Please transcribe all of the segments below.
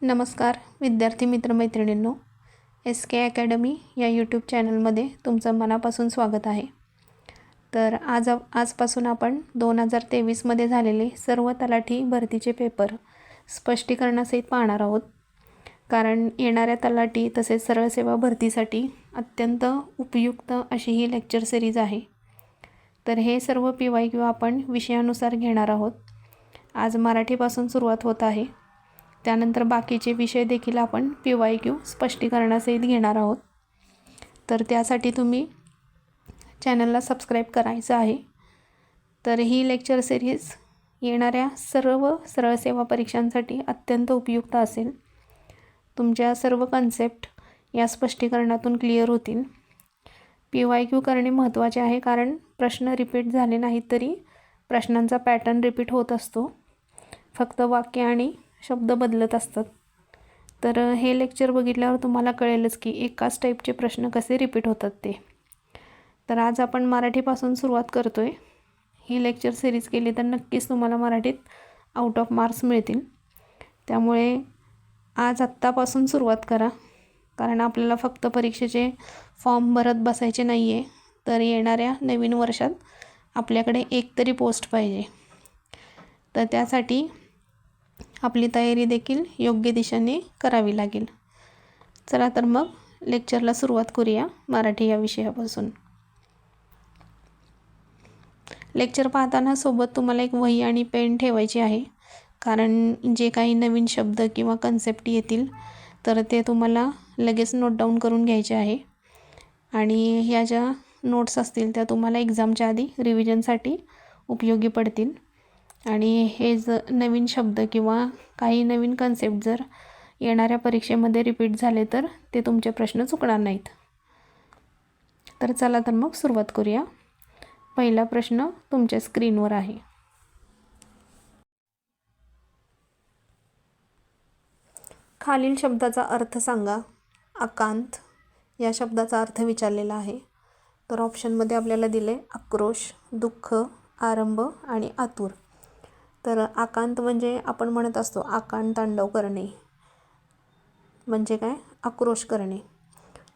नमस्कार विद्यार्थी मित्रमैत्रिणींनो, SK academy या यूट्यूब चॅनलमध्ये तुमचं मनापासून स्वागत आहे। तर आजपासून आपण 2023मध्ये झालेले सर्व तलाठी भरतीचे पेपर स्पष्टीकरणासहित पाहणार आहोत। कारण येणाऱ्या तलाठी तसेच सरळ सेवा भरतीसाठी अत्यंत उपयुक्त अशी ही लेक्चर सिरीज आहे। तर हे सर्व PYQ आपण विषयानुसार घेणार आहोत। आज मराठीपासून सुरुवात होत आहे, त्यानंतर बाकीचे विषय देखील आपण PYQ स्पष्टीकरणासहित घेणार आहोत। तर त्यासाठी तुम्ही चॅनलला सबस्क्राईब करायचं आहे। तर ही लेक्चर सिरीज येणाऱ्या सर्व सरळ सेवा परीक्षांसाठी अत्यंत उपयुक्त असेल। तुमच्या सर्व कन्सेप्ट या स्पष्टीकरणातून क्लिअर होतील। PYQ करणे महत्त्वाचे आहे, कारण प्रश्न रिपीट झाले नाहीत तरी प्रश्नांचा पॅटर्न रिपीट होत असतो, फक्त वाक्य आणि शब्द बदलत असतात। तर हे लेक्चर बघितल्यावर तुम्हाला कळेलच की एकाच टाईपचे प्रश्न कसे रिपीट होतात ते। तर आज आपण मराठीपासून सुरुवात करतोय। ही लेक्चर सिरीज केली तर नक्कीच तुम्हाला मराठीत आउट ऑफ मार्क्स मिळतील। त्यामुळे आज आत्तापासून सुरुवात करा, कारण आपल्याला फक्त परीक्षेचे फॉर्म भरत बसायचे नाही आहे, तर येणाऱ्या नवीन वर्षात आपल्याकडे एक तरी पोस्ट पाहिजे। तर त्यासाठी आपली तयारी देखील योग्य दिशेने करावी लागेल। चला तर मग लेक्चरला सुरुवात करूया मराठी या विषयापासून। लेक्चर पाहताना सोबत तुम्हाला एक वही आणि पेन ठेवायची आहे, कारण जे काही नवीन शब्द किंवा कन्सेप्ट येतील तर ते तुम्हाला लगेच नोट डाऊन करून घ्यायचे आहे। आणि ह्या ज्या नोट्स असतील त्या तुम्हाला एक्झामच्या आधी रिव्हिजनसाठी उपयोगी पडतील। आणि हे नवीन शब्द किंवा काही नवीन कन्सेप्ट जर येणाऱ्या परीक्षेमध्ये रिपीट झाले तर ते तुमचे प्रश्न चुकणार नाहीत। तर चला तर मग सुरुवात करूया। पहिला प्रश्न तुमच्या स्क्रीनवर आहे। खालील शब्दाचा अर्थ सांगा। आकांत या शब्दाचा अर्थ विचारलेला आहे। तर ऑप्शनमध्ये आपल्याला दिले आक्रोश, दुःख, आरंभ आणि आतुर। तर आकांत म्हणजे आपण म्हणत असतो आकांत तांडव करणे, म्हणजे काय, आक्रोश करणे।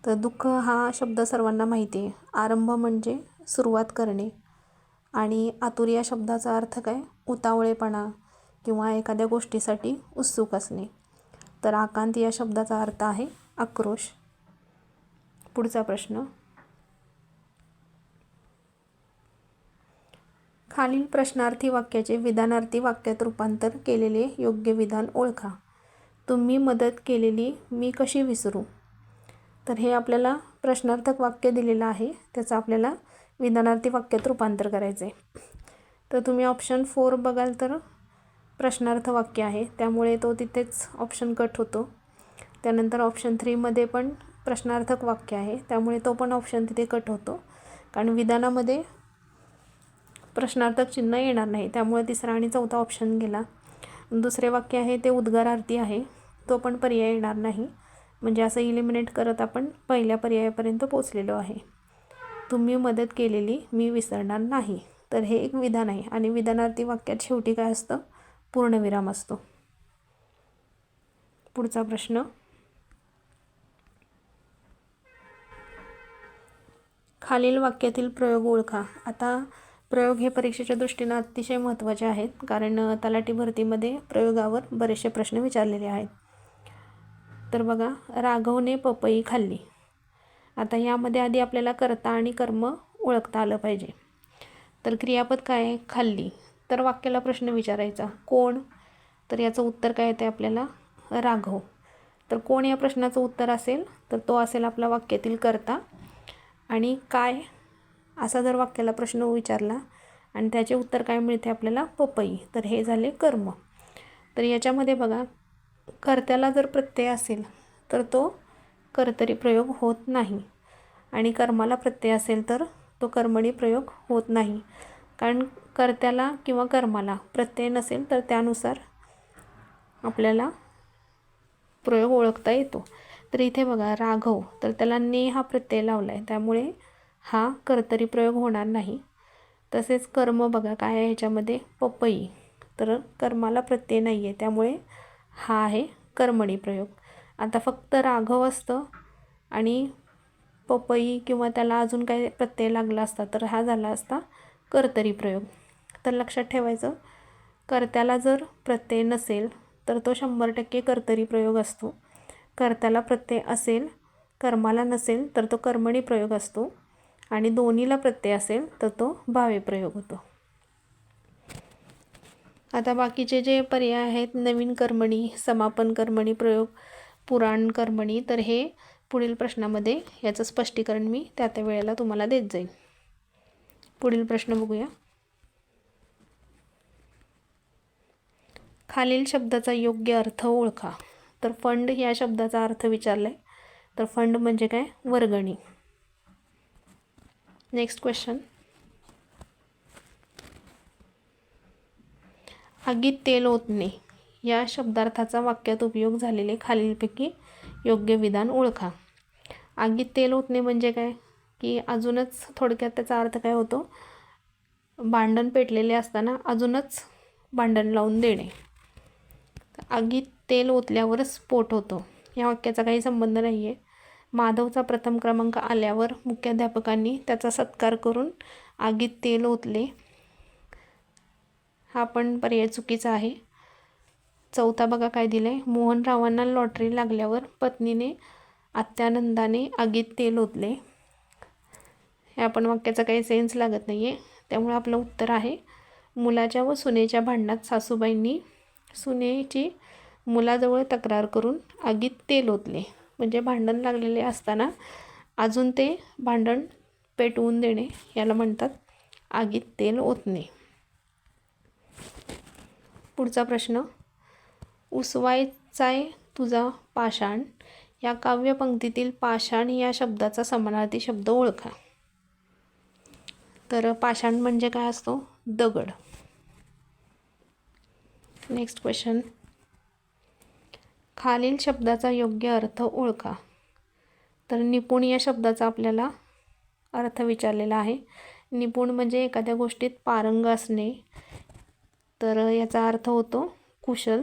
तर दुःख हा शब्द सर्वांना माहिती आहे। आरंभ म्हणजे सुरुवात करणे, आणि आतुर या शब्दाचा अर्थ काय, उतावळेपणा किंवा एखाद्या गोष्टीसाठी उत्सुक असणे। तर आकांत या शब्दाचा अर्थ आहे आक्रोश। पुढचा प्रश्न, खालील प्रश्नार्थी वाक्याचे विधानार्थी वाक्यात रूपांतर केलेले योग्य विधान ओळखा। तुम्ही मदत केलेली मी कशी विसरू। तर हे आपल्याला प्रश्नार्थक वाक्य दिलेलं आहे, त्याचं आपल्याला विधानार्थी वाक्यात रूपांतर करायचं आहे। तर तुम्ही ऑप्शन 4 बघाल तर प्रश्नार्थ वाक्य आहे, त्यामुळे तो तिथेच ऑप्शन कट होतो। त्यानंतर ऑप्शन 3मध्ये पण प्रश्नार्थक वाक्य आहे, त्यामुळे तो पण ऑप्शन तिथे कट होतो, कारण विधानामध्ये प्रश्नार्थक चिन्ह येणार नाही, त्यामुळे तिसरा आणि चौथा ऑप्शन गेला। दुसरे वाक्य आहे ते उद्गारार्थी आहे, तो पण पर्याय येणार नाही। म्हणजे असं इलिमिनेट करत आपण पहिल्या पर्यायापर्यंत पोचलेलो आहे। तुम्ही मदत केलेली मी विसरणार नाही। तर हे एक विधान आहे, आणि विधानार्थी वाक्यात शेवटी काय असतं, पूर्णविराम असतो। पुढचा प्रश्न, खालील वाक्यातील प्रयोग ओळखा। आता प्रयोग हे परीक्षेच्या दृष्टीने अतिशय महत्त्वाचे आहेत, कारण तलाठी भरतीमध्ये प्रयोगावर बरेचसे प्रश्न विचारलेले आहेत। तर बघा, राघवने पपई खाल्ली। आता यामध्ये आधी आपल्याला कर्ता आणि कर्म ओळखता आलं पाहिजे। तर क्रियापद काय आहे, खाल्ली। तर वाक्याला प्रश्न विचारायचा कोण, तर याचं उत्तर काय येते आपल्याला, राघव। तर कोण या प्रश्नाचं उत्तर असेल तर तो असेल आपला वाक्यातील कर्ता। आणि काय असा जर वाक्याला प्रश्न विचारला आणि त्याचे उत्तर काय मिळते आपल्याला, पपई, तर हे झाले कर्म। तर याच्यामध्ये बघा, कर्त्याला जर प्रत्यय असेल तर तो कर्तरी प्रयोग होत नाही, आणि कर्माला प्रत्यय असेल तर तो कर्मणी प्रयोग होत नाही। कारण कर्त्याला किंवा कर्माला प्रत्यय नसेल तर त्यानुसार आपल्याला प्रयोग ओळखता येतो। तर इथे बघा, राघव, तर त्याला ने हा प्रत्यय लावला आहे, त्यामुळे हा कर्तरी प्रयोग होणार नाही। तसेच कर्म बघा काय आहे ह्याच्यामध्ये, पपई, तर कर्माला प्रत्यय नाही आहे, त्यामुळे हा आहे कर्मणी प्रयोग. आता फक्त राघव असतं आणि पपई किंवा त्याला अजून काही प्रत्यय लागला असता तर हा झाला असता कर्तरी प्रयोग. तर लक्षात ठेवायचं, कर्त्याला जर प्रत्यय नसेल तर तो 100% कर्तरी प्रयोग असतो. कर्त्याला प्रत्यय असेल, कर्माला नसेल तर तो कर्मणी प्रयोग असतो आणि दोन्हीला प्रत्यय असेल तर तो भावे प्रयोग होतो. आता बाकीचे जे पर्याय आहेत, नवीन कर्मणी, समापन कर्मणी प्रयोग, पुराण कर्मणी, तर हे पुढील प्रश्नामध्ये याचं स्पष्टीकरण मी त्या वेळेला तुम्हाला देत जाईल. पुढील प्रश्न बघूया. खालील शब्दाचा योग्य अर्थ ओळखा. तर फंड या शब्दाचा अर्थ विचारलाय. तर फंड म्हणजे काय? वर्गणी. Next question. आगीत तेल ओतणे या शब्दार्थाचा वाक्यात उपयोग झालेले खालीलपैकी योग्य विधान ओळखा. आगीत तेल ओतणे म्हणजे काय की अजूनच थोडक्यात त्याचा अर्थ काय होतो, भांडण पेटलेले असताना अजूनच भांडण लावून देणे. आगीत तेल ओतल्यावरच स्फोट होतो या वाक्याचा काही संबंध नाही आहे. माधवचा प्रथम क्रमांक आल्यावर मुख्याध्यापकांनी त्याचा सत्कार करून आगीत तेल ओतले, हा पण पर्याय चुकीचा आहे. चौथा बघा काय दिलंय, मोहनरावांना लॉटरी लागल्यावर पत्नीने अत्यानंदाने आगीत तेल ओतले, ह्या पण वाक्याचा काही सेन्स लागत नाही आहे. त्यामुळे आपलं उत्तर आहे, मुलाच्या व सुनेच्या भांडणात सासूबाईंनी सुनेची मुलाजवळ तक्रार करून आगीत तेल ओतले. म्हणजे भांडण लागलेले असताना अजून ते भांडण पेटवून देणे याला म्हणतात आगीत तेल ओतणे. पुढचा प्रश्न. उसवायचाय तुझा पाषाण या काव्यपंक्तीतील पाषाण या शब्दाचा समानार्थी शब्द ओळखा. तर पाषाण म्हणजे काय असतो? दगड. Next question. खालील शब्दाचा योग्य अर्थ ओळखा. तर निपुण या शब्दाचा आपल्याला अर्थ विचारलेला आहे. निपुण म्हणजे एखाद्या गोष्टीत पारंग असणे, तर याचा अर्थ होतो कुशल.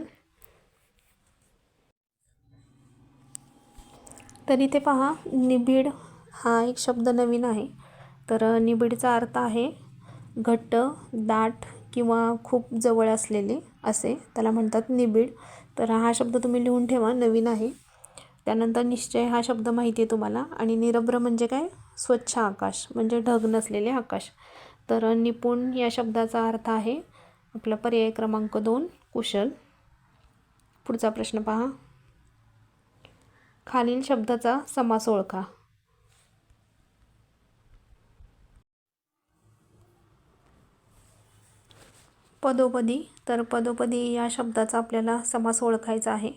तर इथे पहा, निबिड हा एक शब्द नवीन आहे. तर निबिडचा अर्थ आहे घट्ट, दाट किंवा खूप जवळ असलेले असे, त्याला म्हणतात निबिड. तर हा शब्द तुम्ही लिहून ठेवा, नवीन आहे. त्यानंतर निश्चय हा शब्द माहिती आहे तुम्हाला. आणि निरभ्र म्हणजे काय? स्वच्छ आकाश, म्हणजे ढग नसलेले आकाश. तर निपुण या शब्दाचा अर्थ आहे आपला पर्याय क्रमांक 2 कुशल. पुढचा प्रश्न पहा. खालील शब्दाचा समास ओळखा. पदोपदी. तर पदोपदी या शब्दाचा आपल्याला समास ओळखायचा आहे.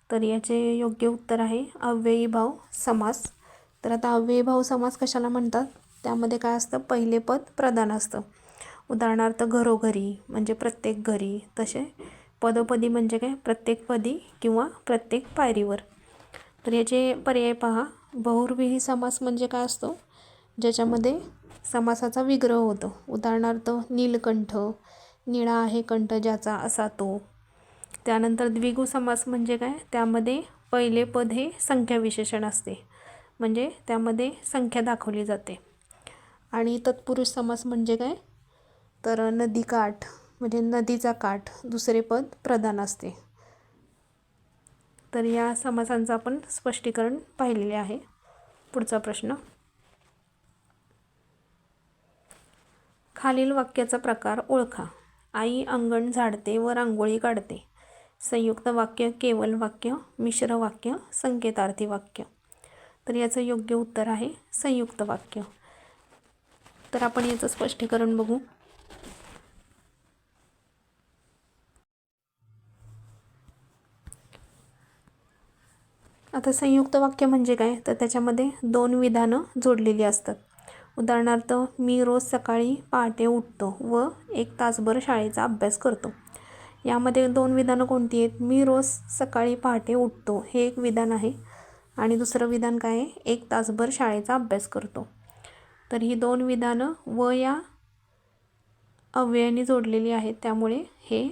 तर याचे योग्य उत्तर आहे अव्ययी भाव समास. तर आता अव्ययी भाव समास कशाला म्हणतात? त्यामध्ये काय असतं? पहिले पद प्रधान असतं. उदाहरणार्थ घरोघरी म्हणजे प्रत्येक घरी. तसे पदोपदी म्हणजे काय? प्रत्येक पदी किंवा प्रत्येक पायरीवर. तर याचे पर्याय पहा. बहुव्रीही समास म्हणजे काय असतो? ज्याच्यामध्ये समासाचा विग्रह होतो. उदाहरणार्थ नीलकंठ, निळा आहे कंठ ज्याचा असा तो. त्यानंतर द्विगु समास म्हणजे काय? त्यामध्ये पहिले पद हे संख्या विशेषण असते, म्हणजे त्यामध्ये संख्या दाखवली जाते. आणि तत्पुरुष समास म्हणजे काय? तर नदीकाठ म्हणजे नदीचा काठ, दुसरे पद प्रधान असते. तर या समासांचं आपण स्पष्टीकरण पाहिलेले आहे. पुढचा प्रश्न. खालील वाक्याचा प्रकार ओळखा. आई अंगण झाडते व रांगोळी काढते. संयुक्त वाक्य, केवल वाक्य, मिश्र वाक्य, संकेतार्थी वाक्य. तर याचं योग्य उत्तर आहे संयुक्त वाक्य. तर आपण याचं स्पष्टीकरण बघू. आता संयुक्त वाक्य म्हणजे काय? तर त्याच्यामध्ये 2 विधानं जोडलेली असतात. उदाहरणार्थ मी रोज सकाळी पहाटे उठतो व 1 तासभर शाळेचा अभ्यास करतो. यामध्ये 2 विधानं कोणती आहेत? मी रोज सकाळी पहाटे उठतो हे एक विधान आहे आणि दुसरं विधान काय आहे? 1 तासभर शाळेचा अभ्यास करतो. तर ही 2 विधानं व या अव्ययाने जोडलेली आहेत, त्यामुळे हे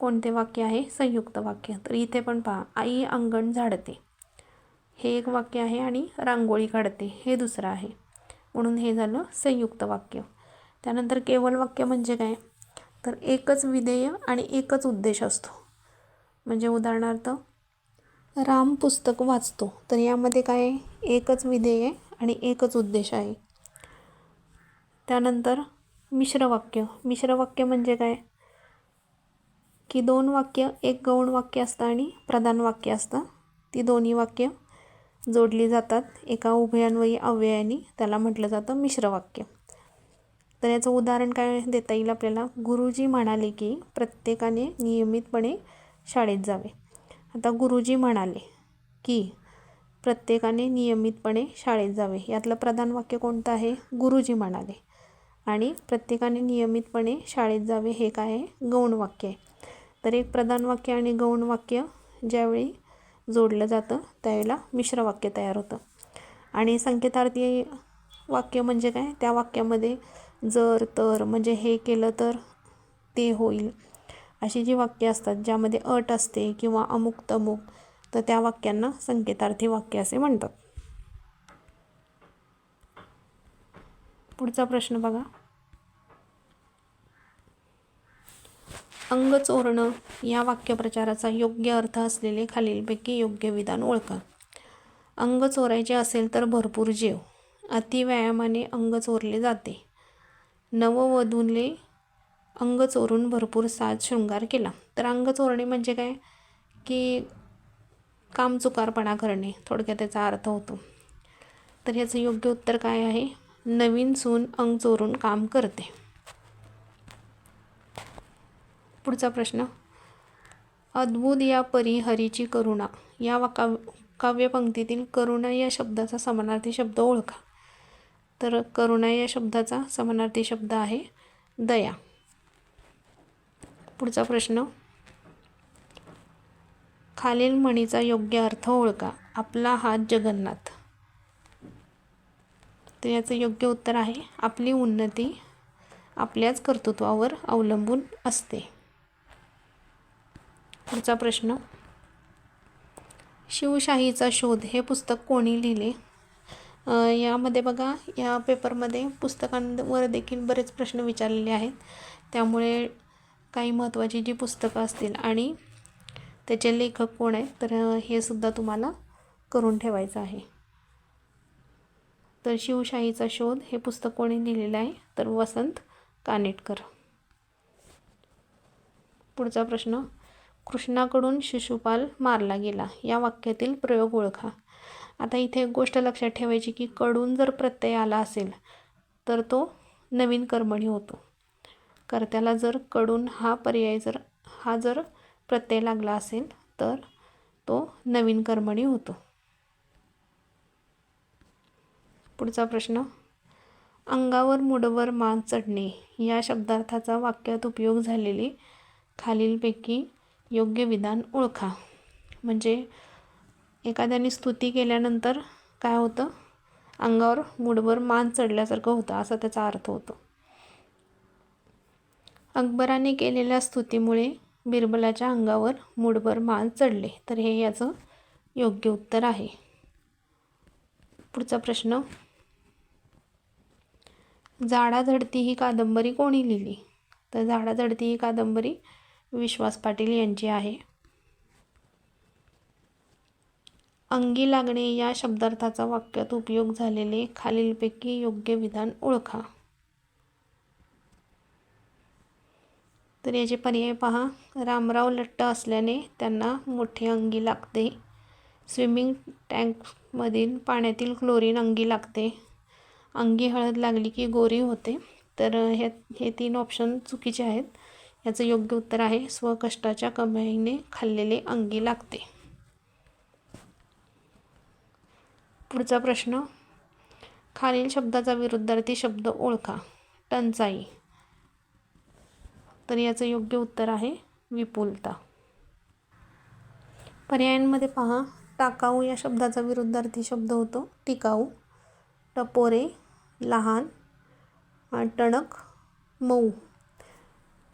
कोणते वाक्य आहे? संयुक्त वाक्य. तर इथे पण पहा, आई अंगण झाडते, हे एक वाक्य आहे आणि रांगोळी काढते हे दुसरं आहे, म्हणून हे झालं संयुक्त वाक्य. त्यानंतर केवल वाक्य म्हणजे काय? तर एकच विधेय आणि एकच उद्देश असतो. म्हणजे उदाहरणार्थ राम पुस्तक वाचतो, तर यामध्ये काय आहे? एकच विधेय आणि एकच उद्देश आहे. त्यानंतर मिश्र वाक्य. मिश्र वाक्य म्हणजे काय? की दोन वाक्य, एक गौण वाक्य असतं आणि प्रधान वाक्य असतं. ती दोन्ही वाक्य जोडली जातात एका उभयान्वयी अव्ययाने, त्याला म्हटलं जातं मिश्र वाक्य. तर याचं उदाहरण काय देता येईल आपल्याला? गुरुजी म्हणाले की प्रत्येकाने नियमितपणे शाळेत जावे. आता गुरुजी म्हणाले की प्रत्येकाने नियमितपणे शाळेत जावे, यातलं प्रधान वाक्य कोणतं आहे? गुरुजी म्हणाले. आणि प्रत्येकाने नियमितपणे शाळेत जावे हे काय आहे? गौण वाक्य आहे. तर एक प्रधान वाक्य आणि गौण वाक्य ज्यावेळी जोडलं जातं त्यावेळेला मिश्र वाक्य तयार होतं. आणि संकेतार्थी वाक्य म्हणजे काय? त्या वाक्यामध्ये जर, तर, म्हणजे हे केलं तर ते होईल, अशी जी वाक्य असतात ज्यामध्ये अट असते किंवा अमुक तमुक, तर त्या वाक्यांना संकेतार्थी वाक्य असे म्हणतात. पुढचा प्रश्न बघा. अंग चोरणं या वाक्यप्रचाराचा योग्य अर्थ असलेले खालीलपैकी योग्य विधान ओळखा. अंग चोरायचे असेल तर भरपूर जेव. अतिव्यायामाने अंग चोरले जाते. नववधूने अंग चोरून भरपूर साज शृंगार केला. तर अंग चोरणे म्हणजे काय? की कामचुकारपणा करणे, थोडक्यात त्याचा अर्थ होतो. तर याचं योग्य उत्तर काय आहे? नवीन सून अंग चोरून काम करते. पुढचा प्रश्न. अद्भुत या परी हरीची करुणा या काव्यपंक्तीतील करुणा या शब्दाचा समानार्थी शब्द ओळखा. तर करुणा या शब्दाचा समानार्थी शब्द आहे दया. पुढचा प्रश्न. खालील म्हणीचा योग्य अर्थ ओळखा. आपला हात जगन्नाथ. तर याचं योग्य उत्तर आहे आपली उन्नती आपल्याच कर्तृत्वावर अवलंबून असते. पुढचा प्रश्न. शिवशाहीचा शोध हे पुस्तक कोणी लिहिले? यामध्ये बघा, या पेपरमध्ये पुस्तकांवर देखील बरेच प्रश्न विचारलेले आहेत, त्यामुळे काही महत्त्वाची जी पुस्तकं असतील आणि त्याचे लेखक कोण आहेत तर हे सुद्धा तुम्हाला करून ठेवायचं आहे. तर शिवशाहीचा शोध हे पुस्तक कोणी लिहिलेलं आहे? तर वसंत कानेटकर. पुढचा प्रश्न. कृष्णाकडून शिशुपाल मारला गेला या वाक्यातील प्रयोग ओळखा. आता इथे एक गोष्ट लक्षात ठेवायची की कडून जर प्रत्यय आला असेल तर तो नवीन कर्मणी होतो. कर्त्याला जर कडून हा पर्याय जर प्रत्यय लागला असेल तर तो नवीन कर्मणी होतो. पुढचा प्रश्न. अंगावर मुठभर मान चढणे या शब्दार्थाचा वाक्यात उपयोग झालेले खालीलपैकी योग्य विधान ओळखा. म्हणजे एखाद्याने स्तुती केल्यानंतर काय होतं? अंगावर मुठभर मान चढल्यासारखं होतं, असा त्याचा अर्थ होतो. अकबराने केलेल्या स्तुतीमुळे बिरबलाच्या अंगावर मुठभर मान चढले. तर हे याचं योग्य उत्तर आहे. पुढचा प्रश्न. झाडाझडती ही कादंबरी कोणी लिहिली? तर झाडाझडती ही कादंबरी विश्वास पाटील यांची आहे. अंगी लागणे या शब्दार्थाचा वाक्यात उपयोग झालेले खालीलपैकी योग्य विधान ओळखा. तर याचे पर्याय पहा. रामराव लठ्ठ असल्याने त्यांना मोठे अंगी लागते. स्विमिंग टँकमधील पाण्यातील क्लोरीन अंगी लागते. अंगी हळद लागली की गोरी होते. तर हे 3 ऑप्शन चुकीचे आहेत. याचं योग्य उत्तर आहे स्वकष्टाच्या कमाईने खाल्लेले अंगी लागते. पुढचा प्रश्न. खालील शब्दाचा विरुद्धार्थी शब्द ओळखा. टंचाई. तर याचं योग्य उत्तर आहे विपुलता. पर्यायांमध्ये पहा. टाकाऊ या शब्दाचा विरुद्धार्थी शब्द होतो टिकाऊ. टपोरे लहान. टणक मऊ.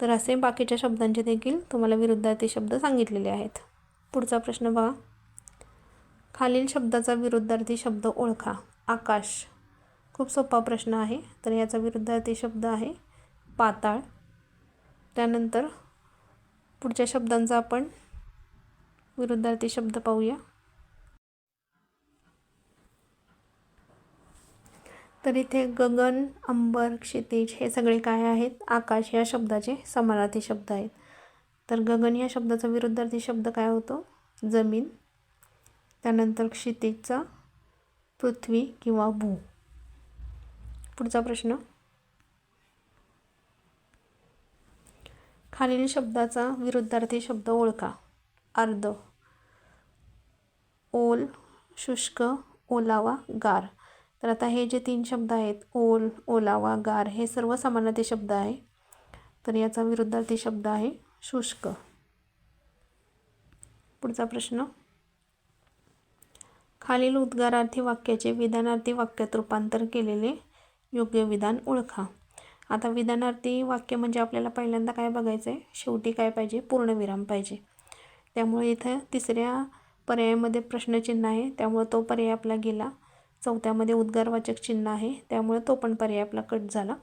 तर असे बाकीच्या शब्दांचे देखील तुम्हाला विरुद्धार्थी शब्द सांगितलेले आहेत. पुढचा प्रश्न बघा. खालील शब्दाचा विरुद्धार्थी शब्द ओळखा. आकाश. खूप सोपा प्रश्न आहे. तर याचा विरुद्धार्थी शब्द आहे पाताळ. त्यानंतर पुढच्या शब्दांचा आपण विरुद्धार्थी शब्द पाहूया. तर इथे गगन, अंबर, क्षितिज हे सगळे काय आहेत? आकाश या शब्दाचे समानार्थी शब्द आहेत. तर गगन या शब्दाचा विरुद्धार्थी शब्द काय होतो? जमीन. त्यानंतर क्षितिजचा पृथ्वी किंवा भू. पुढचा प्रश्न. खालील शब्दाचा विरुद्धार्थी शब्द ओळखा. अर्ध. ओल, शुष्क, ओलावा, गार. तर आता हे जे 3 शब्द आहेत, ओल, ओलावा, गार, हे सर्व समानार्थी शब्द आहे. तर याचा विरुद्धार्थी शब्द आहे शुष्क. पुढचा प्रश्न. खालील उद्गारार्थी वाक्याचे विधानार्थी वाक्यात रूपांतर केलेले योग्य विधान ओळखा. आता विधानार्थी वाक्य म्हणजे आपल्याला पहिल्यांदा काय बघायचं आहे? शेवटी काय पाहिजे? पूर्णविराम पाहिजे. त्यामुळे इथं तिसऱ्या पर्यायामध्ये प्रश्नचिन्ह आहे, त्यामुळे तो पर्याय आपला गेला. चौथ्यामध्ये उद्गारवाचक चिन्ह आहे, त्यामुळे तो पण पर्याय आपला कट झाला.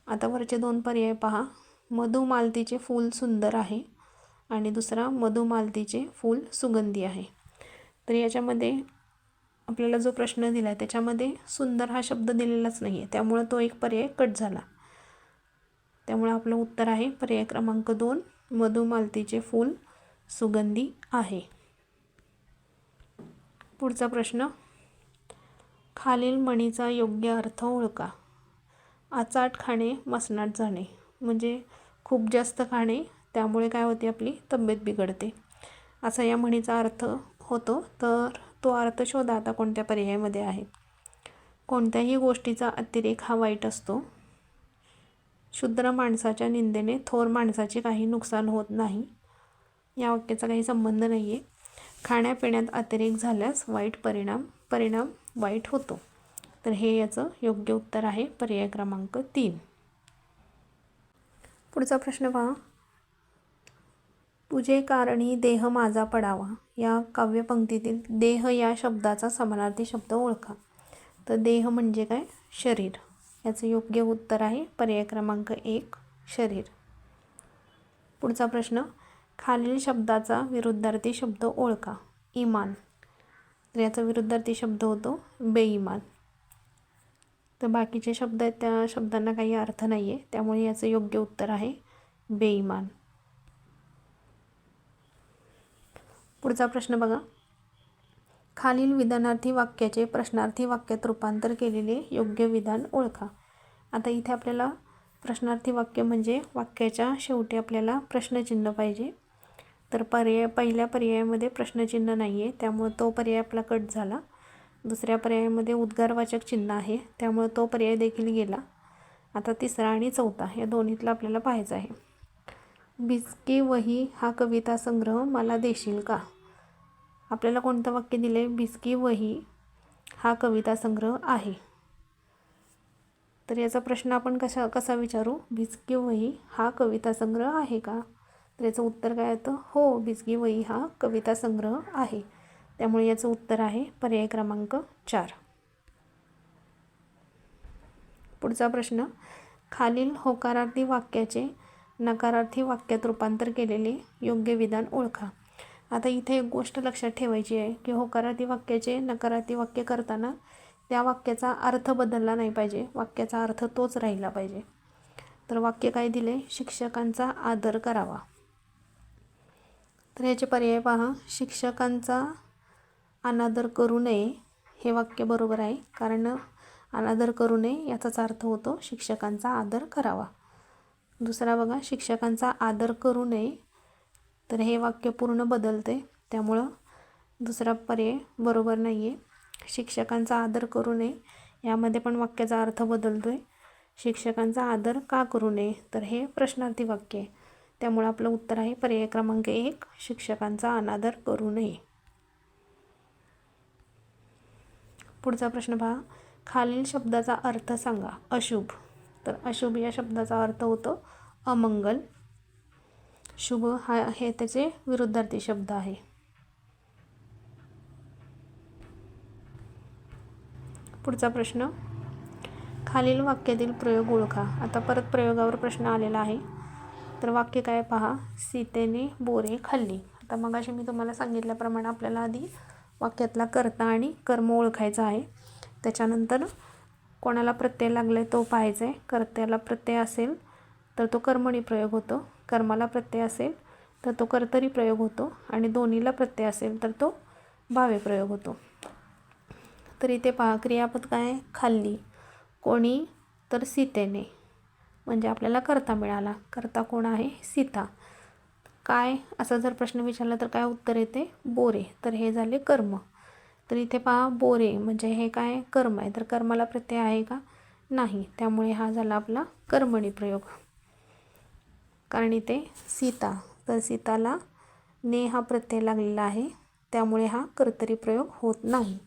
आता वरचे 2 पर्याय पहा. मधुमालतीचे फूल सुंदर आहे आणि दुसरा मधुमालतीचे फूल सुगंधी आहे. तर याच्यामध्ये आपल्याला जो प्रश्न दिला आहे त्याच्यामध्ये सुंदर हा शब्द दिलेलाच नाही आहे, त्यामुळे तो एक पर्याय कट झाला. त्यामुळे आपलं उत्तर आहे पर्याय क्रमांक 2, मधुमालतीचे फूल सुगंधी आहे. पुढचा प्रश्न. खालील म्हणीचा योग्य अर्थ ओळखा. आचाट खाणे, मसनाट जाणे. म्हणजे खूप जास्त खाणे, त्यामुळे काय होते? आपली तब्येत बिघडते, असा या म्हणीचा अर्थ होतो. तर तो अर्थ शोधा आता कोणत्या पर्यायामध्ये आहे. कोणत्याही गोष्टीचा अतिरेक हा वाईट असतो. शूद्र माणसाच्या निंदेने थोर माणसाचे काही नुकसान होत नाही. या वाक्याचा काही संबंध नाही आहे. खाण्यापिण्यात अतिरेक झाल्यास वाईट परिणाम वाईट होतो. तर हे याचं योग्य उत्तर आहे पर्याय क्रमांक 3. पुढचा प्रश्न पहा. तुझे कारणी देह माझा पडावा या काव्यपंक्तीतील देह या शब्दाचा समानार्थी शब्द ओळखा. तर देह म्हणजे काय? शरीर. याचं योग्य उत्तर आहे पर्याय क्रमांक 1, शरीर. पुढचा प्रश्न. खालील शब्दाचा विरुद्धार्थी शब्द ओळखा. इमान. तर याचा विरुद्धार्थी शब्द होतो बेईमान. तर बाकीचे शब्द आहेत त्या शब्दांना काही अर्थ नाही आहे, त्यामुळे याचं योग्य उत्तर आहे बेईमान. पुढचा प्रश्न बघा. खालील विधानार्थी वाक्याचे प्रश्नार्थी वाक्यात रूपांतर केलेले योग्य विधान ओळखा. आता इथे आपल्याला प्रश्नार्थी वाक्य म्हणजे वाक्याच्या शेवटी आपल्याला प्रश्नचिन्ह पाहिजे. तर पहिल्या पर्यायामध्ये प्रश्नचिन्ह नाही आहे, त्यामुळे तो पर्याय आपला कट झाला. दुसऱ्या पर्यायामध्ये उद्गारवाचक चिन्ह आहे, त्यामुळे तो पर्याय देखील गेला. आता तिसरा आणि चौथा या दोन्हीतला आपल्याला पाहायचं आहे. भिजकी वही हा कविता संग्रह मला देशील का. आपल्याला कोणतं वाक्य दिले? भिजकी वही हा कविता संग्रह आहे. तर याचा प्रश्न आपण कसा विचारू? भिजकी वही हा कविता संग्रह आहे का. तर याचं उत्तर काय येतं? हो, भिजकी वही हा कविता संग्रह आहे. त्यामुळे याचं उत्तर आहे पर्याय क्रमांक 4. पुढचा प्रश्न. खालील होकारार्थी वाक्याचे नकारार्थी वाक्यात रूपांतर केलेले योग्य विधान ओळखा. आता इथे एक गोष्ट लक्षात ठेवायची आहे की होकारार्थी वाक्याचे नकारार्थी वाक्य करताना त्या वाक्याचा अर्थ बदलला नाही पाहिजे, वाक्याचा अर्थ तोच राहिला पाहिजे. तर वाक्य काय दिले? शिक्षकांचा आदर करावा. तर याचे पर्याय पहा. शिक्षकांचा अनादर करू नये हे वाक्य बरोबर आहे, कारण अनादर करू नये याचाच अर्थ होतो शिक्षकांचा आदर करावा. दुसरा बघा, शिक्षकांचा आदर करू नये, तर हे वाक्य पूर्ण बदलते, त्यामुळं दुसरा पर्याय बरोबर नाही आहे. शिक्षकांचा आदर करू नये यामध्ये पण वाक्याचा अर्थ बदलतो आहे. शिक्षकांचा आदर का करू नये, तर हे प्रश्नार्थी वाक्य आहे, त्यामुळे आपलं उत्तर आहे पर्याय क्रमांक 1, शिक्षकांचा अनादर करू नये. पुढचा प्रश्न पहा. खालील शब्दाचा अर्थ सांगा. अशुभ. तर अशुभ या शब्दाचा अर्थ होतो अमंगल. शुभ हे त्याचे विरुद्धार्थी शब्द आहे. पुढचा प्रश्न, खालील वाक्यातील प्रयोग ओळखा. आता परत प्रयोगावर प्रश्न आलेला आहे. तर वाक्य काय पहा, सीतेने बोरे खाल्ली. आता मगाशी मी तुम्हाला सांगितल्याप्रमाणे आपल्याला आधी वाक्यातला कर्ता आणि कर्म ओळखायचा आहे. त्याच्यानंतर कोणाला प्रत्यय लागलाय तो पाहायचा आहे. कर्त्याला प्रत्यय असेल तर तो कर्मणी प्रयोग होतो, कर्माला प्रत्यय असेल तर तो कर्तरी प्रयोग होतो, आणि दोन्हीला प्रत्यय असेल तर तो भावे प्रयोग होतो. तर इथे पहा, क्रियापद काय, खाल्ली. कोणी, तर सीतेने, म्हणजे आपल्याला कर्ता मिळाला. कर्ता कोण आहे, सीता. काय असा जर प्रश्न विचारला तर काय उत्तर येते, बोरे. तर हे झाले कर्म. तर इथे पहा, बोरे म्हणजे हे काय, कर्म आहे. तर कर्माला प्रत्यय आहे का, नाही. त्यामुळे हा झाला आपला कर्मणी प्रयोग. कारण इथे सीता, तर सीताला ने हा प्रत्यय लागलेला आहे, त्यामुळे हा कर्तरी प्रयोग होत नाही.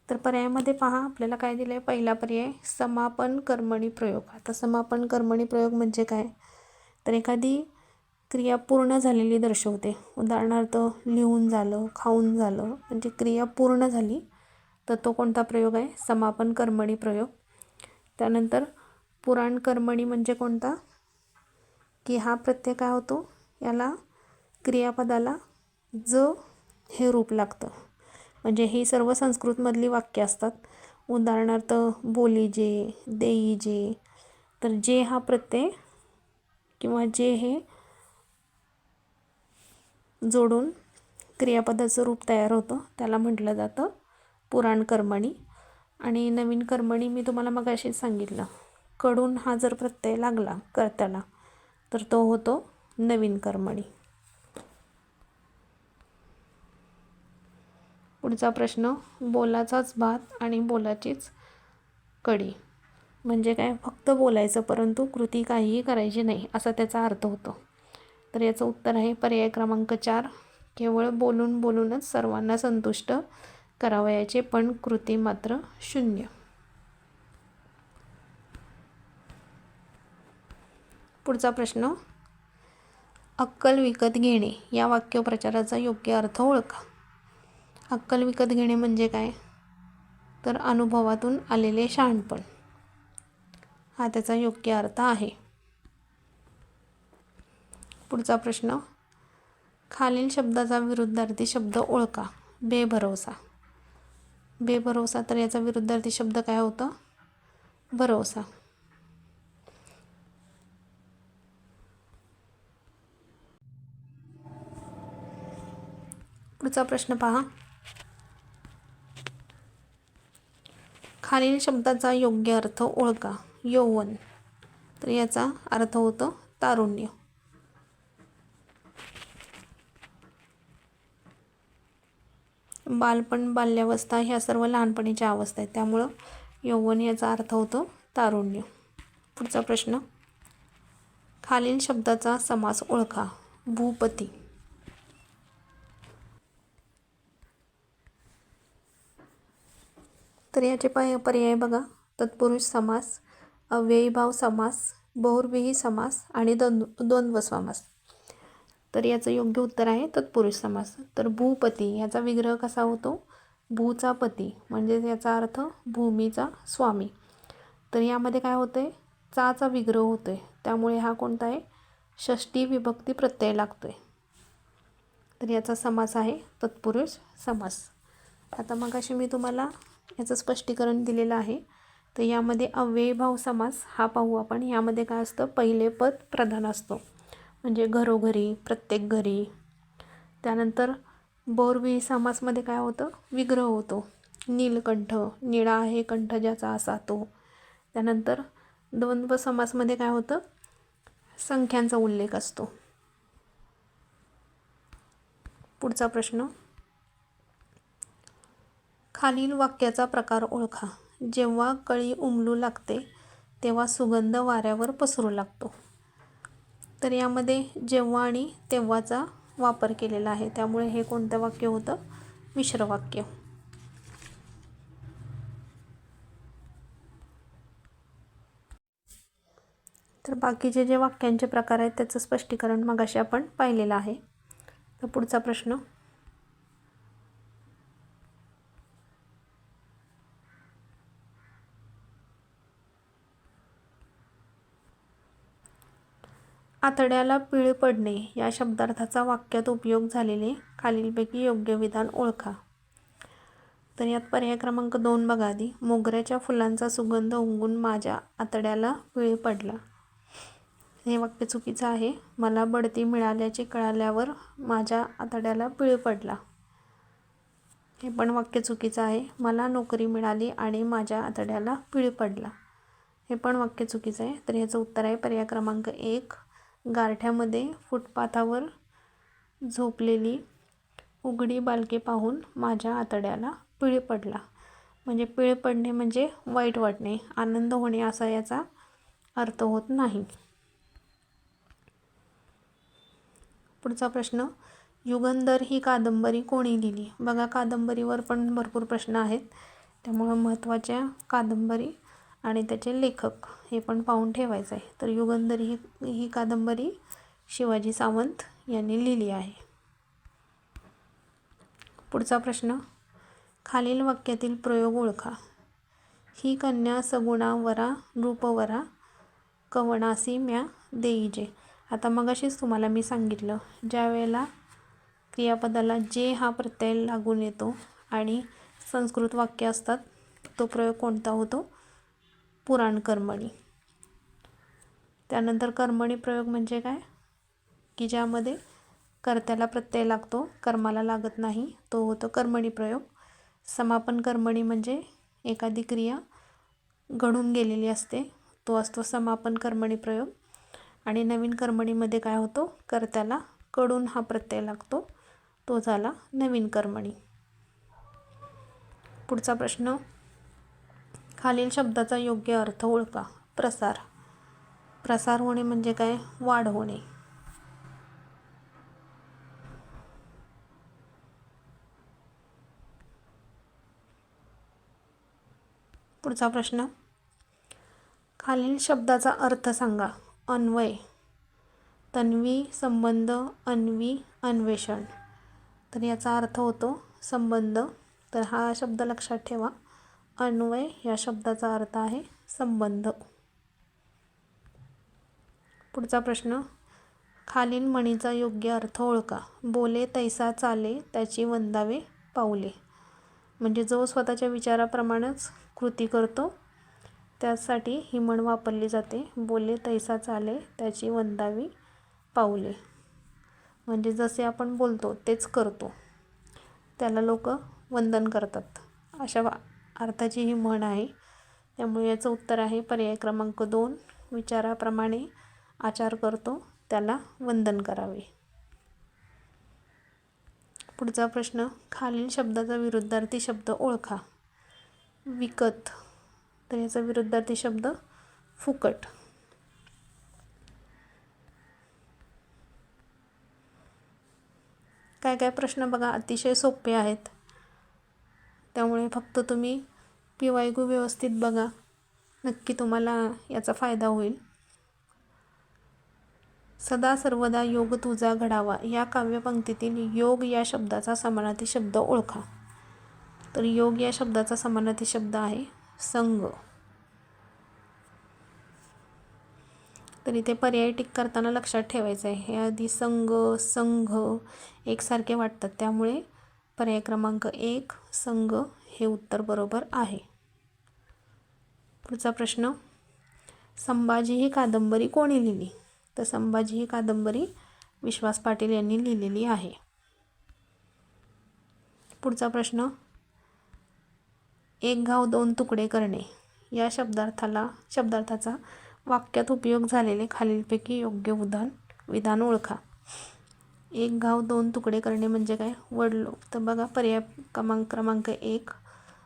तर पर्यायामध्ये पहा, आपल्याला काय दिलं आहे, पहिला पर्याय समापन कर्मणी प्रयोग. आता समापन कर्मणी प्रयोग म्हणजे काय, तर एखादी क्रिया पूर्ण झालेली दर्शवते. उदाहरणार्थ लिहून झालं, खाऊन झालं, म्हणजे क्रिया पूर्ण झाली तर तो कोणता प्रयोग आहे, समापन कर्मणी प्रयोग. त्यानंतर पुराण कर्मणी म्हणजे कोणता, की हा प्रत्यय काय होतो, याला क्रियापदाला ज हे रूप लागतं. म्हणजे ही सर्व संस्कृतमधली वाक्य असतात. उदाहरणार्थ बोलीजे, देईजे. तर जे हा प्रत्यय किंवा जे हे जोडून क्रियापदाचं रूप तयार होतं त्याला म्हटलं जातं पुराण कर्मणी. आणि नवीन कर्मणी मी तुम्हाला मगाशीच सांगितलं, कडून हा जर प्रत्यय लागला कर्त्याला तर तो होतो नवीन कर्मणी. पुढचा प्रश्न, बोलाचाच भात आणि बोलाचीच कढी. म्हणजे काय, फक्त बोलायचं परंतु कृती काहीही करायची नाही असा त्याचा अर्थ होतो. तर याचं उत्तर आहे पर्याय क्रमांक 4, केवळ बोलून बोलूनच सर्वांना संतुष्ट करावयाचे पण कृती मात्र शून्य. पुढचा प्रश्न, अक्कल विकत घेणे या वाक्यप्रचाराचा योग्य अर्थ ओळखा. अक्कल विकत घेणे म्हणजे काय, तर अनुभवातून आलेले शहाणपण, हा त्याचा योग्य अर्थ आहे. पुढचा प्रश्न, खालील शब्दाचा विरुद्धार्थी शब्द ओळखा. बेभरवसा. बेभरवसा, तर याचा विरुद्धार्थी शब्द काय होता, भरवसा. पुढचा प्रश्न पहा, खालील शब्दाचा योग्य अर्थ ओळखा. यौवन, तर याचा अर्थ होतो तारुण्य. बालपण, बाल्यावस्था ह्या सर्व लहानपणीच्या अवस्था आहेत, त्यामुळं यौवन याचा अर्थ होतो तारुण्य. पुढचा प्रश्न, खालील शब्दाचा समास ओळखा. भूपती. तर याचे पर्याय बघा, तत्पुरुष समास, अव्ययीभाव समास, बहुव्रीही समास आणि द्वंद्व समास. तर याचं योग्य उत्तर आहे तत्पुरुष समास. तर भूपती याचा विग्रह कसा होतो, भूचा पती, म्हणजे याचा अर्थ भूमीचा स्वामी. तर यामध्ये काय होतंय, चाचा विग्रह होतोय, त्यामुळे हा कोणता आहे, षष्ठी विभक्ती प्रत्यय लागतोय. तर याचा समास आहे तत्पुरुष समास. आता मगाशी मी तुम्हाला याचं स्पष्टीकरण दिलेलं आहे. तर यामध्ये अव्ययीभाव समास हा पाहू आपण. यामध्ये काय असतं, पहिले पद प्रधान असतो, म्हणजे घरोघरी, प्रत्येक घरी. त्यानंतर बहुव्रीही समासमध्ये काय होतं, विग्रह होतो. नीलकंठ, निळा आहे कंठ ज्याचा असा तो. त्यानंतर द्वंद्व समासमध्ये काय होतं, संख्यांचा उल्लेख असतो. पुढचा प्रश्न, खालील वाक्याचा प्रकार ओळखा. जेव्हा कळी उमलू लागते तेव्हा सुगंध वाऱ्यावर पसरू लागतो. तर यामध्ये जेव्हा आणि तेव्हाचा वापर केलेला आहे, त्यामुळे हे कोणतं वाक्य होतं, मिश्र वाक्य. तर बाकीचे जे वाक्यांचे प्रकार आहेत त्याचं स्पष्टीकरण मगाशी आपण पाहिलेलं आहे. तर पुढचा प्रश्न, आतड्याला पीळ पडणे या शब्दार्थाचा वाक्यात उपयोग झालेले खालीलपैकी योग्य विधान ओळखा. तर यात पर्याय क्रमांक 2 बघा आधी. मोगऱ्याच्या फुलांचा सुगंध उमगून माझ्या आतड्याला पीळ पडला. हे वाक्य चुकीचं आहे. मला बढती मिळाल्याचे कळाल्यावर माझ्या आतड्याला पीळ पडला. हे पण वाक्य चुकीचं आहे. मला नोकरी मिळाली आणि माझ्या आतड्याला पीळ पडला. हे पण वाक्य चुकीचं आहे. तर ह्याचं उत्तर आहे पर्याय क्रमांक 1. गारठ्यामध्ये फुटपाथावर झोपलेली उघडी बालके पाहून माझ्या आतड्याला पीळ पडला. म्हणजे पीळ पडणे म्हणजे वाईट वाटणे, आनंद होणे असा याचा अर्थ होत नाही. पुढचा प्रश्न, युगंधर ही कादंबरी कोणी लिहिली? बघा, कादंबरीवर पण भरपूर प्रश्न आहेत, त्यामुळं महत्त्वाच्या कादंबरी आणि त्याचे लेखक हे पण पाहून ठेवायचं आहे. तर युगंधर ही कादंबरी शिवाजी सावंत यांनी लिहिली आहे. पुढचा प्रश्न, खालील वाक्यातील प्रयोग ओळखा. ही कन्या सगुणा वरा नृपवरा कवणासी म्या देईजे. आता मगाशीच तुम्हाला मी सांगितलं, ज्या वेळेला क्रियापदाला जे हा प्रत्यय लागून येतो आणि संस्कृत वाक्य असतात, तो प्रयोग कोणता होतो? पुराण कर्मणी. त्यानंतर कर्मणी प्रयोग म्हणजे काय? की ज्यामध्ये कर्त्याला प्रत्यय लागतो, कर्माला लागत नाही, तो होतो कर्मणी प्रयोग. समापन कर्मणी म्हणजे एखादी क्रिया घडून गेलेली असते, तो असतो समापन कर्मणी प्रयोग. आणि नवीन कर्मणीमध्ये काय होतो? कर्त्याला कडून हा प्रत्यय लागतो, तो झाला नवीन कर्मणी. पुढचा प्रश्न, खालील शब्दाचा योग्य अर्थ ओळखा. प्रसार. प्रसार होणे म्हणजे काय? वाढ होणे. पुढचा प्रश्न, खालील शब्दाचा अर्थ सांगा. अन्वय, तन्वी, संबंध, अन्वी, अन्वेषण. तर याचा अर्थ होतो संबंध. तर हा शब्द लक्षात ठेवा. अन्वय या शब्दाचा अर्थ आहे संबंध. पुढचा प्रश्न, खालील म्हणीचा योग्य अर्थ ओळखा. बोले तैसा चाले त्याची वंदावे पाऊले. म्हणजे जो स्वतःच्या विचाराप्रमाणेच कृती करतो त्यासाठी ही म्हण वापरली जाते. बोले तैसा चाले त्याची वंदावी पाऊले. म्हणजे जसे आपण बोलतो तेच करतो, त्याला लोक वंदन करतात, अशा अर्थाची ही म्हण आहे. त्यामुळे याचं उत्तर आहे पर्याय क्रमांक 2. विचाराप्रमाणे आचार करतो त्याला वंदन करावे. पुढचा प्रश्न, खालील शब्दाचा विरुद्धार्थी शब्द ओळखा. विकत. तर याचा विरुद्धार्थी शब्द फुकट. काय काय प्रश्न बघा अतिशय सोपे आहेत, त्यामुळे फक्त तुम्ही PYQ व्यवस्थित बघा, नक्की तुम्हाला याचा फायदा होईल. सदा सर्वदा योग तुझा घडावा या काव्यपंक्तीतील योग या शब्दाचा समानार्थी शब्द ओळखा. तर योग या शब्दाचा समानार्थी शब्द आहे संग. तर इथे पर्याय टिक करताना लक्षात ठेवायचं आहे, हे आधी संग संघ एकसारखे वाटतात, त्यामुळे पर्याय क्रमांक 1 संघ हे उत्तर बरोबर आहे. पुढचा प्रश्न, संभाजी ही कादंबरी कोणी लिहिली? तर संभाजी ही कादंबरी विश्वास पाटील यांनी लिहिलेली आहे. पुढचा प्रश्न, एक घाव दोन तुकडे करणे या शब्दार्थाचा वाक्यात उपयोग झालेले खालीलपैकी योग्य विधान ओळखा. एक घाव दोन तुकडे करणे म्हणजे काय? वडलो. तर बघा पर्याय क्रमांक 1.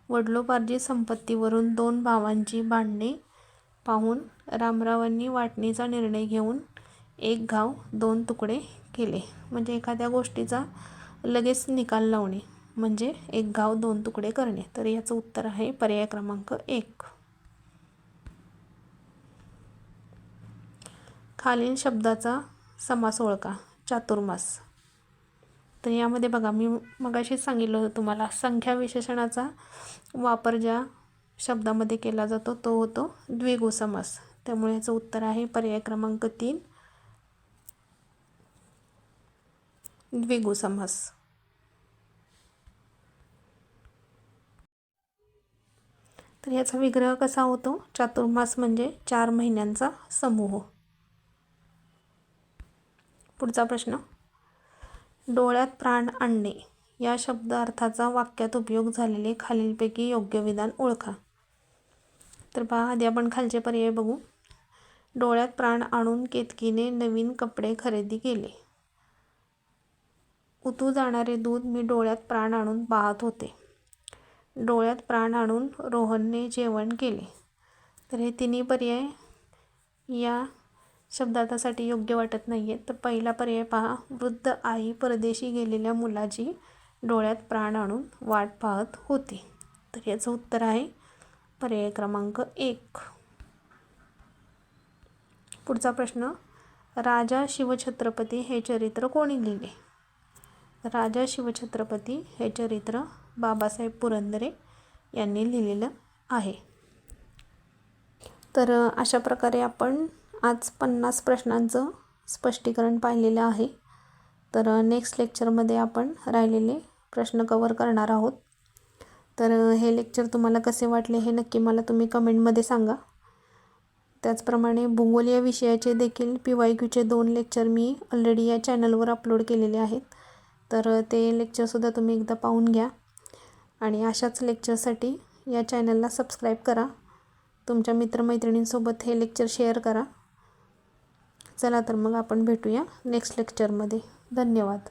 वडिलोपार्जित संपत्तीवरून 2 भावांची भांडणे पाहून रामरावांनी वाटणीचा निर्णय घेऊन एक घाव दोन तुकडे केले. म्हणजे एखाद्या गोष्टीचा लगेच निकाल लावणे म्हणजे एक घाव दोन तुकडे करणे. तर याचं उत्तर आहे पर्याय क्रमांक 1. खालील शब्दाचा समास ओळखा. चातुर्मास. तर यामध्ये बघा, मी मगाशीच सांगितलं होतं तुम्हाला, संख्या विशेषणाचा वापर ज्या शब्दामध्ये केला जातो तो होतो द्विगु समास. त्यामुळे याचं उत्तर आहे पर्याय क्रमांक 3, द्विगु समास. तर याचा विग्रह कसा होतो? चातुर्मास म्हणजे 4 महिन्यांचा समूह. पुढचा प्रश्न, डोळ्यात प्राण आणणे या शब्दार्थाचा वाक्यात उपयोग झालेले खालीलपैकी योग्य विधान ओळखा. तर पहा, आधी आपण खालचे पर्याय बघू. डोळ्यात प्राण आणून केतकीने नवीन कपडे खरेदी केले. उतू जाणारे दूध मी डोळ्यात प्राण आणून पाहत होते. डोळ्यात प्राण आणून रोहनने जेवण केले. तर हे तिन्ही पर्याय या शब्दार्थासाठी योग्य वाटत नाही आहेत. तर पहिला पर्याय पहा, वृद्ध आई परदेशी गेलेल्या मुलाची डोळ्यात प्राण आणून वाट पाहत होती. तर याचं उत्तर आहे पर्याय क्रमांक 1. पुढचा प्रश्न, राजा शिवछत्रपती हे चरित्र कोणी लिहिले? राजा शिवछत्रपती हे चरित्र बाबासाहेब पुरंदरे यांनी लिहिलेलं आहे. तर अशा प्रकारे आपण आज 50 प्रश्नांचं स्पष्टीकरण पाहिलेलं आहे. तर नेक्स्ट लेक्चरमध्ये आपण राहिलेले प्रश्न कवर करणार आहोत. तर हे लेक्चर तुम्हाला कसे वाटले हे नक्की मला तुम्ही कमेंटमध्ये सांगा. त्याचप्रमाणे भूगोल या विषयाचे देखील PYQचे 2 लेक्चर मी ऑलरेडी या चॅनलवर अपलोड केलेले आहेत. तर ते लेक्चरसुद्धा तुम्ही एकदा पाहून घ्या आणि अशाच लेक्चरसाठी या चॅनलला सबस्क्राईब करा. तुमच्या मित्रमैत्रिणींसोबत हे लेक्चर शेअर करा. चला तर मग आपण भेटूया नेक्स्ट लेक्चरमध्ये. धन्यवाद.